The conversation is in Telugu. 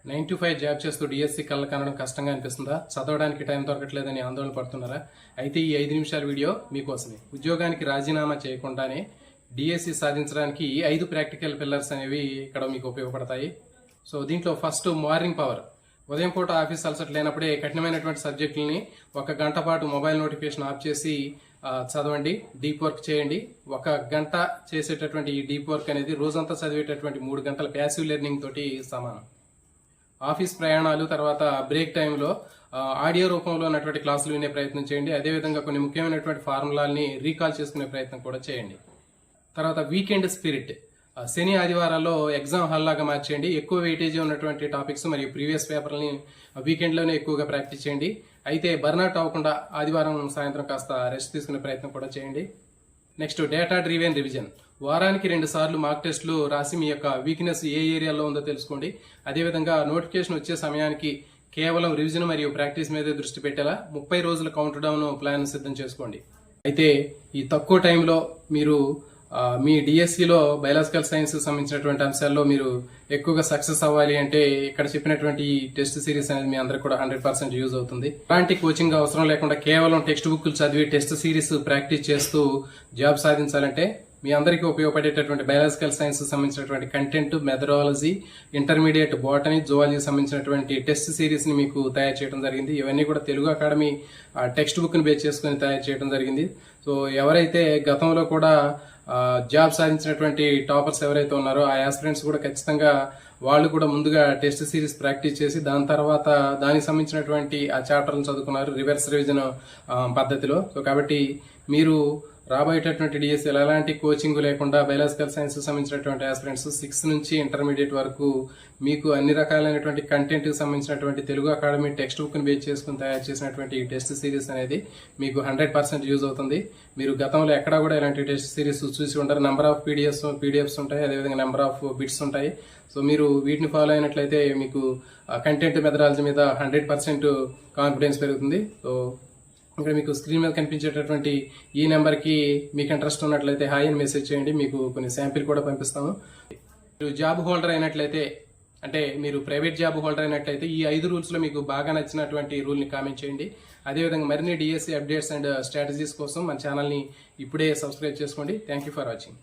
9 to 5 జాబ్ చేస్తూ డిఎస్సి కళ్ళ కనడం కష్టంగా అనిపిస్తుందా? చదవడానికి టైం దొరకట్లేదని ఆందోళన పడుతున్నారా? అయితే ఈ 5 నిమిషాల వీడియో మీకోసమే. ఉద్యోగానికి రాజీనామా చేయకుండానే డిఎస్సి సాధించడానికి 5 ప్రాక్టికల్ పిల్లర్స్ అనేవి ఇక్కడ మీకు ఉపయోగపడతాయి. సో దీంట్లో ఫస్ట్ మార్నింగ్ పవర్. ఉదయం పూట ఆఫీస్ అలసట లేనప్పుడే కఠినమైనటువంటి సబ్జెక్టులని 1 గంట పాటు మొబైల్ నోటిఫికేషన్ ఆఫ్ చేసి చదవండి, డీప్ వర్క్ చేయండి. 1 గంట చేసేటటువంటి ఈ డీప్ వర్క్ అనేది రోజంతా చదివేటటువంటి 3 గంటల ప్యాసివ్ లెర్నింగ్ తోటి సమానం. ఆఫీస్ ప్రయాణాలు తర్వాత బ్రేక్ టైంలో ఆడియో రూపంలో ఉన్నటువంటి క్లాసులు వినే ప్రయత్నం చేయండి. అదేవిధంగా కొన్ని ముఖ్యమైనటువంటి ఫార్ములాల్ని రీకాల్ చేసుకునే ప్రయత్నం కూడా చేయండి. తర్వాత వీకెండ్ స్పిరిట్. శని ఆదివారాల్లో ఎగ్జామ్ హాల్ లాగా మార్చేయండి. ఎక్కువ వెయిటేజ్ ఉన్నటువంటి టాపిక్స్ మరియు ప్రీవియస్ పేపర్ని వీకెండ్లోనే ఎక్కువగా ప్రాక్టీస్ చేయండి. అయితే బర్న్అవుట్ అవ్వకుండా ఆదివారం సాయంత్రం కాస్త రెస్ట్ తీసుకునే ప్రయత్నం కూడా చేయండి. Next data driven revision. వారానికి 2 సార్లు మాక్ టెస్టులు రాసి మీ యొక్క వీక్నెస్ ఏ ఏరియాలో ఉందో తెలుసుకోండి. అదేవిధంగా నోటిఫికేషన్ వచ్చే సమయానికి కేవలం రివిజన్ మరియు ప్రాక్టీస్ మీదే దృష్టి పెట్టేలా 30 రోజుల కౌంట్ డౌన్ ప్లాన్ సిద్ధం చేసుకోండి. అయితే ఈ తక్కువ టైంలో మీరు మీ డిఎస్సిలో బయాలజికల్ సైన్స్ సంబంధించినటువంటి అంశాల్లో మీరు ఎక్కువగా సక్సెస్ అవ్వాలి అంటే ఇక్కడ చెప్పినటువంటి ఈ టెస్ట్ సిరీస్ అనేది మీ అందరికి కూడా 100% యూజ్ అవుతుంది. అలాంటి కోచింగ్ అవసరం లేకుండా కేవలం టెక్స్ట్ బుక్లు చదివి టెస్ట్ సిరీస్ ప్రాక్టీస్ చేస్తూ జాబ్ సాధించాలంటే మీ అందరికీ ఉపయోగపడేటటువంటి బయాలజికల్ సైన్స్ సంబంధించినటువంటి content, methodology, intermediate botany, zoology సంబంధించినటువంటి టెస్ట్ సిరీస్ ని మీకు తయారు చేయడం జరిగింది. ఇవన్నీ కూడా తెలుగు అకాడమీ టెక్స్ట్ బుక్ ని బేస్ చేసుకుని తయారు చేయడం జరిగింది. సో ఎవరైతే గతంలో కూడా జాబ్ సాధించినటువంటి టాపర్స్ ఎవరైతే ఉన్నారో ఆ ఆస్పిరెంట్స్ కూడా ఖచ్చితంగా వాళ్ళు కూడా ముందుగా టెస్ట్ సిరీస్ ప్రాక్టీస్ చేసి దాని తర్వాత దానికి సంబంధించినటువంటి ఆ చాప్టర్లను చదువుకున్నారు రివర్స్ రివిజన్ పద్ధతిలో. సో కాబట్టి మీరు రాబోయేటటువంటి డిఎస్సీ ఎలాంటి కోచింగ్ లేకుండా బయాలజికల్ సైన్స్ సంబంధించినటువంటి ఆస్పిరెంట్స్ 6 నుంచి ఇంటర్మీడియట్ వరకు మీకు అన్ని రకాలైనటువంటి కంటెంట్ కి సంబంధించినటువంటి తెలుగు అకాడమీ టెక్స్ట్ బుక్ ని బేస్ చేసుకుని తయారు చేసినటువంటి ఈ టెస్ట్ సిరీస్ అనేది మీకు 100% యూజ్ అవుతుంది. మీరు గతంలో ఎక్కడా కూడా ఇలాంటి టెస్ట్ సిరీస్ చూసి ఉంటారు. నెంబర్ ఆఫ్ పీడిఎఫ్స్ ఉంటాయి, అదేవిధంగా నెంబర్ ఆఫ్ బిట్స్ ఉంటాయి. సో మీరు వీటిని ఫాలో అయినట్లయితే మీకు కంటెంట్ మెథడాలజీ మీద 100% కాన్ఫిడెన్స్ పెరుగుతుంది. సో ఇక్కడ మీకు స్క్రీన్ మీద కనిపించేటటువంటి ఈ నెంబర్కి మీకు ఇంట్రెస్ట్ ఉన్నట్లయితే హాయ్ అని మెసేజ్ చేయండి. మీకు కొన్ని శాంపిల్ కూడా పంపిస్తాము. మీరు జాబ్ హోల్డర్ అయినట్లయితే, అంటే మీరు ప్రైవేట్ జాబ్ హోల్డర్ అయినట్లయితే ఈ 5 రూల్స్లో మీకు బాగా నచ్చినటువంటి రూల్ని కామెంట్ చేయండి. అదేవిధంగా మరిన్ని డిఎస్సీ అప్డేట్స్ అండ్ స్ట్రాటజీస్ కోసం మన ఛానల్ని ఇప్పుడే సబ్స్క్రైబ్ చేసుకోండి. Thank you for watching.